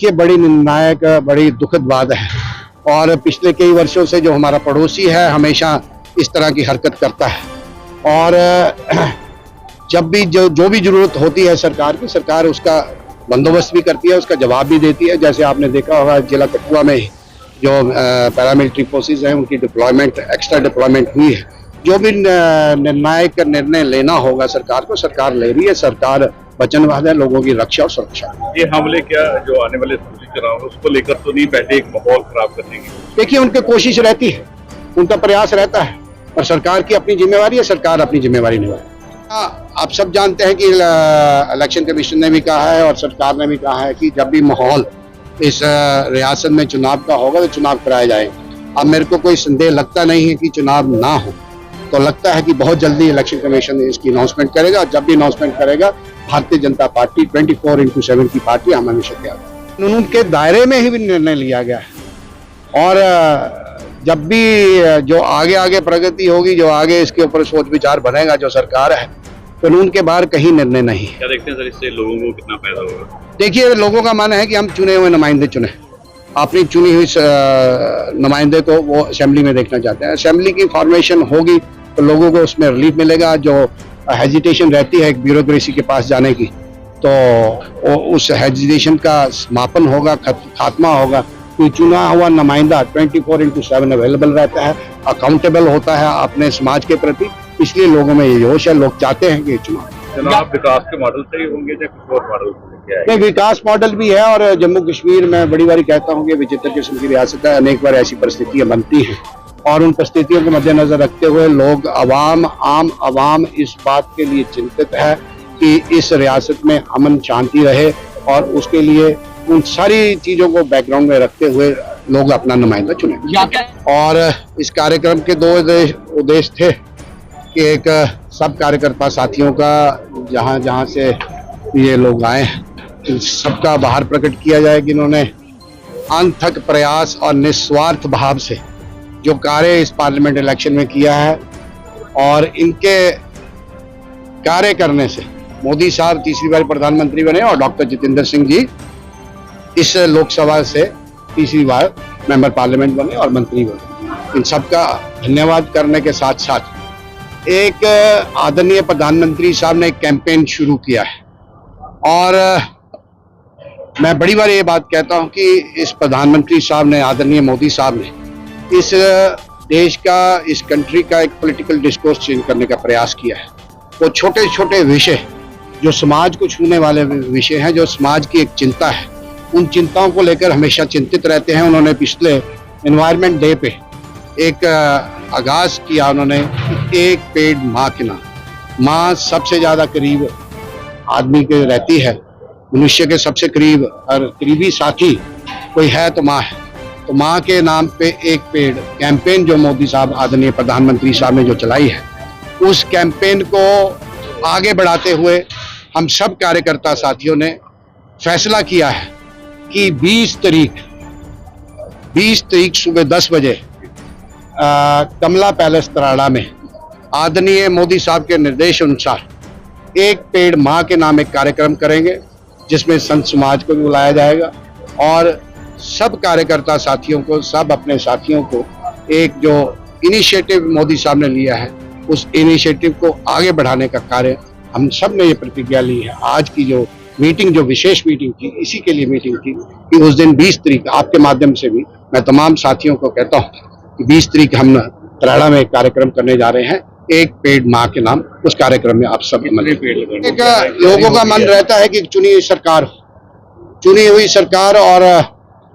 देखिए, बड़ी निर्णायक, बड़ी दुखद बात है। और पिछले कई वर्षों से जो हमारा पड़ोसी है हमेशा इस तरह की हरकत करता है। और जब भी जो भी जरूरत होती है सरकार की, सरकार उसका बंदोबस्त भी करती है, उसका जवाब भी देती है। जैसे आपने देखा होगा जिला कठुआ में जो पैरामिलिट्री फोर्सेस हैं उनकी डिप्लॉयमेंट, एक्स्ट्रा डिप्लॉयमेंट हुई है। जो भी निर्णायक निर्णय लेना होगा सरकार को, सरकार ले रही है। सरकार वचनबद्ध है लोगों की रक्षा और सुरक्षा। ये हमले क्या जो आने वाले चुनाव है उसको लेकर तो नहीं बैठे एक माहौल खराब करने की? देखिए, उनकी कोशिश रहती है, उनका प्रयास रहता है, और सरकार की अपनी जिम्मेवारी है, सरकार अपनी जिम्मेवारी निभाए। आप सब जानते हैं कि इलेक्शन कमीशन ने भी कहा है और सरकार ने भी कहा है कि जब भी माहौल इस रियासत में चुनाव का होगा तो चुनाव कराए जाएंगे। अब मेरे को कोई संदेह लगता नहीं है कि चुनाव ना हो, तो लगता है कि बहुत जल्दी इलेक्शन कमीशन इसकी अनाउंसमेंट करेगा। और जब भी अनाउंसमेंट करेगा, भारतीय जनता पार्टी 24/7 की पार्टी हम हमेशा तैयार है। कानून के दायरे में ही भी निर्णय लिया गया है। और जब भी जो आगे प्रगति होगी, जो आगे इसके ऊपर सोच विचार बनेगा, जो सरकार है, कानून के बाहर कहीं निर्णय नहीं। क्या देखते हैं सर, इससे लोगों को कितना फायदा होगा? देखिए, लोगों का मन है कि हम चुने हुए नुमाइंदे चुने, अपनी चुनी हुई नुमाइंदे को वो असेंबली में देखना चाहते हैं। असेंबली की फॉर्मेशन होगी तो लोगों को उसमें रिलीफ मिलेगा। जो हेजिटेशन रहती है एक ब्यूरोक्रेसी के पास जाने की, तो उस हेजिटेशन का समापन होगा, खात्मा होगा। कोई चुना हुआ नुमाइंदा 24/7 अवेलेबल रहता है, अकाउंटेबल होता है अपने समाज के प्रति। इसलिए लोगों में ये जोश है, लोग चाहते हैं कि चुनाव विकास के मॉडल से ही होंगे या कुछ और मॉडल? नहीं, विकास मॉडल भी है। और जम्मू कश्मीर में बड़ी बारी कहता हूँ कि विचित्र किस्म की रियासत है, अनेक बार ऐसी परिस्थितियां बनती हैं, और उन परिस्थितियों को मद्देनजर रखते हुए लोग आम आवाम इस बात के लिए चिंतित है कि इस रियासत में अमन शांति रहे, और उसके लिए उन सारी चीजों को बैकग्राउंड में रखते हुए लोग अपना नुमाइंदा चुनेंगे। और इस कार्यक्रम के 2 उद्देश्य थे कि एक सब कार्यकर्ता साथियों का जहां से ये लोग आए हैं सबका आभार प्रकट किया जाए कि इन्होंने अनथक प्रयास और निस्वार्थ भाव से जो कार्य इस पार्लियामेंट इलेक्शन में किया है, और इनके कार्य करने से मोदी साहब तीसरी बार प्रधानमंत्री बने और डॉक्टर जितेंद्र सिंह जी इस लोकसभा से तीसरी बार मेंबर पार्लियामेंट बने और मंत्री बने। इन सबका धन्यवाद करने के साथ साथ एक आदरणीय प्रधानमंत्री साहब ने एक कैंपेन शुरू किया है, और मैं बड़ी बार ये बात कहता हूं कि इस प्रधानमंत्री साहब ने, आदरणीय मोदी साहब ने इस देश का, इस कंट्री का एक पॉलिटिकल डिस्कोर्स चेंज करने का प्रयास किया है। वो छोटे छोटे विषय जो समाज को छूने वाले विषय हैं, जो समाज की एक चिंता है, उन चिंताओं को लेकर हमेशा चिंतित रहते हैं। उन्होंने पिछले एनवायरनमेंट डे पे एक आगाज किया, उन्होंने एक पेड़ माँ के नाम। माँ सबसे ज्यादा करीब आदमी के रहती है, मनुष्य के सबसे करीब और करीबी साथी कोई है तो माँ है। तो माँ के नाम पे एक पेड़ कैंपेन जो मोदी साहब, आदरणीय प्रधानमंत्री साहब ने जो चलाई है, उस कैंपेन को आगे बढ़ाते हुए हम सब कार्यकर्ता साथियों ने फैसला किया है कि 20 तारीख सुबह 10 बजे कमला पैलेस तराड़ा में आदरणीय मोदी साहब के निर्देश अनुसार एक पेड़ माँ के नाम एक कार्यक्रम करेंगे, जिसमें संत समाज को भी बुलाया जाएगा और सब कार्यकर्ता साथियों को, सब अपने साथियों को एक जो इनिशिएटिव मोदी साहब ने लिया है उस इनिशिएटिव को आगे बढ़ाने का कार्य हम सब ने ये प्रतिज्ञा ली है। आज की जो मीटिंग, जो विशेष मीटिंग थी, इसी के लिए मीटिंग थी कि उस दिन 20 तारीख आपके माध्यम से भी मैं तमाम साथियों को कहता हूँ कि 20 तारीख हम तराड़ा में एक कार्यक्रम करने जा रहे हैं, एक पेड़ माँ के नाम। उस कार्यक्रम में आप सब लोगों का मन रहता है कि चुनी हुई सरकार और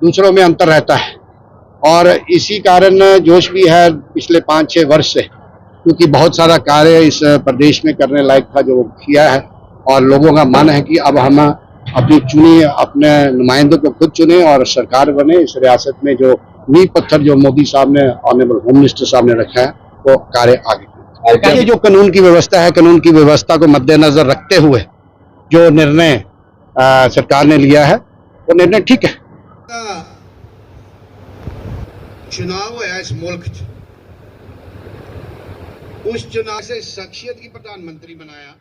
दूसरों में अंतर रहता है, और इसी कारण जोश भी है पिछले 5-6 वर्ष से, क्योंकि बहुत सारा कार्य इस प्रदेश में करने लायक था जो किया है, और लोगों का मन है कि अब हम अपने नुमाइंदों को खुद चुने और सरकार बने। इस रियासत में जो नींव पत्थर जो मोदी साहब ने, ऑनरेबल होम मिनिस्टर साहब ने रखा है, वो कार्य आगे। ये जो कानून की व्यवस्था है, कानून की व्यवस्था को मद्देनजर रखते हुए जो निर्णय सरकार ने लिया है, वो निर्णय ठीक है। चुनाव है इस मुल्क उस चुनाव से शख्सियत की प्रधानमंत्री बनाया।